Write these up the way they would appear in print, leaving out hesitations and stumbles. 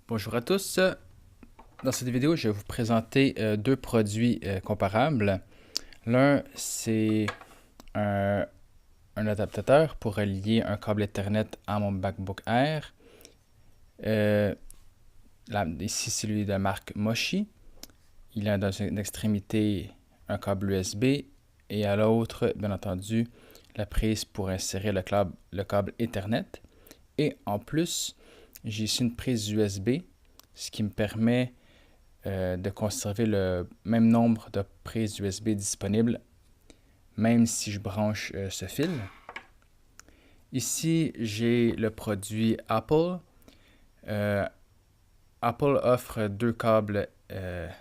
Bonjour à tous. Dans cette vidéo, je vais vous présenter deux produits comparables. L'un, c'est un, un adaptateur pour relier un câble Ethernet à mon MacBook Air. Ici, c'est celui de la marque Moshi. Il a dans une extrémité un câble USB et à l'autre, bien entendu, la prise pour insérer le câble Ethernet. Et en plus, j'ai ici une prise USB, ce qui me permet de conserver le même nombre de prises USB disponibles, même si je branche ce fil. Ici, j'ai le produit Apple. Apple offre deux câbles,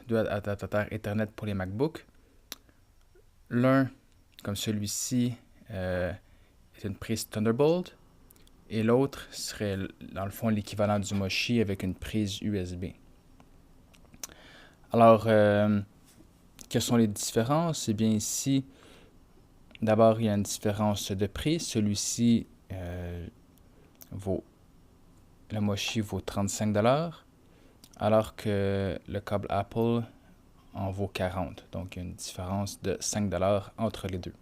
deux adaptateurs Ethernet pour les MacBooks. L'un, comme celui-ci, est une prise Thunderbolt et l'autre serait dans le fond l'équivalent du Moshi avec une prise USB. Alors, quelles sont les différences? Eh bien ici, d'abord, il y a une différence de prix. Celui-ci le Moshi vaut 35 $, alors que le câble Apple en vaut 40 $. Donc, il y a une différence de 5 $ entre les deux.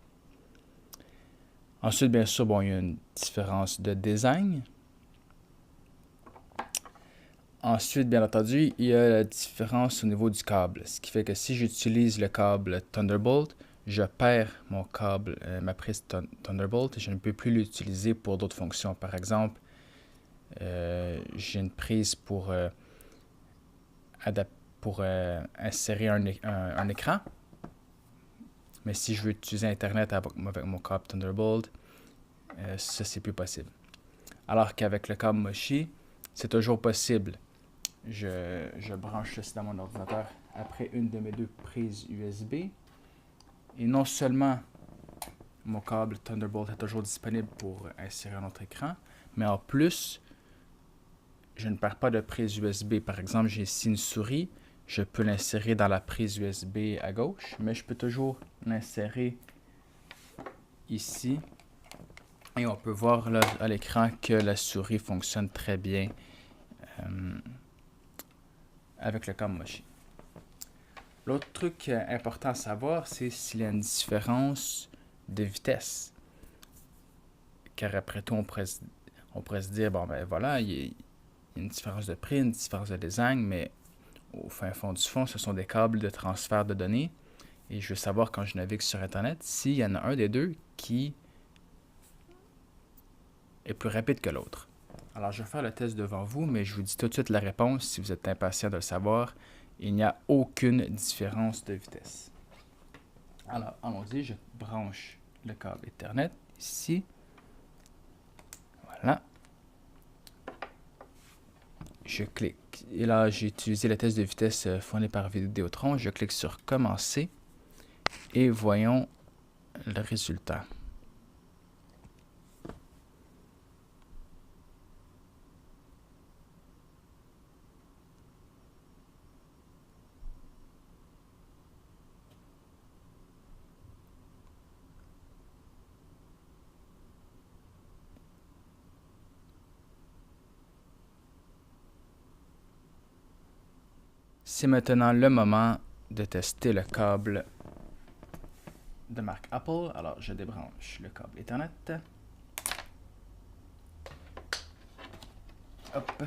Ensuite, bien sûr, il y a une différence de design. Ensuite, bien entendu, il y a la différence au niveau du câble. Ce qui fait que si j'utilise le câble Thunderbolt, je perds ma prise Thunderbolt et je ne peux plus l'utiliser pour d'autres fonctions. Par exemple, j'ai une prise pour insérer un écran. Mais si je veux utiliser Internet avec mon câble Thunderbolt, ça, c'est plus possible. Alors qu'avec le câble Moshi, c'est toujours possible. Je branche ceci dans mon ordinateur après une de mes deux prises USB. Et non seulement mon câble Thunderbolt est toujours disponible pour insérer un autre écran, mais en plus, je ne perds pas de prise USB. Par exemple, j'ai ici une souris. Je peux l'insérer dans la prise USB à gauche, mais je peux toujours l'insérer ici. Et on peut voir là, à l'écran que la souris fonctionne très bien avec le câble Moshi. L'autre truc important à savoir, c'est s'il y a une différence de vitesse. Car après tout, on pourrait se dire, bon ben voilà, il y a une différence de prix, une différence de design, mais au fin fond du fond, ce sont des câbles de transfert de données. Et je veux savoir quand je navigue sur Internet s'il y en a un des deux qui est plus rapide que l'autre. Alors, je vais faire le test devant vous, mais je vous dis tout de suite la réponse si vous êtes impatient de le savoir. Il n'y a aucune différence de vitesse. Alors, allons-y, je branche le câble Ethernet ici. Voilà. Je clique. Et là, j'ai utilisé le test de vitesse fourni par Vidéotron. Je clique sur Commencer et voyons le résultat. C'est maintenant le moment de tester le câble de marque Apple. Alors, je débranche le câble Ethernet. Hop,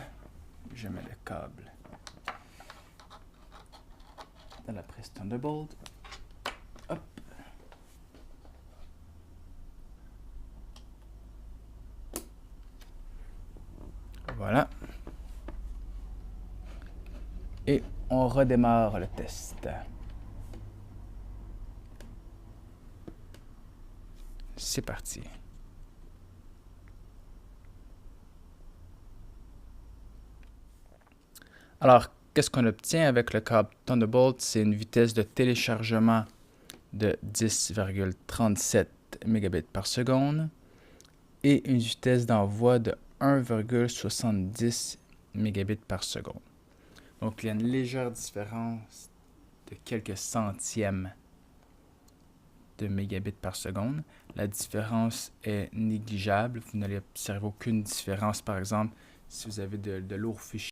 je mets le câble dans la prise Thunderbolt. Hop. Voilà. Et on redémarre le test. C'est parti. Alors, qu'est-ce qu'on obtient avec le câble Thunderbolt? C'est une vitesse de téléchargement de 10,37 mégabits par seconde et une vitesse d'envoi de 1,70 mégabits par seconde. Donc, il y a une légère différence de quelques centièmes de mégabits par seconde. La différence est négligeable. Vous n'allez observer aucune différence, par exemple, si vous avez de lourds fichiers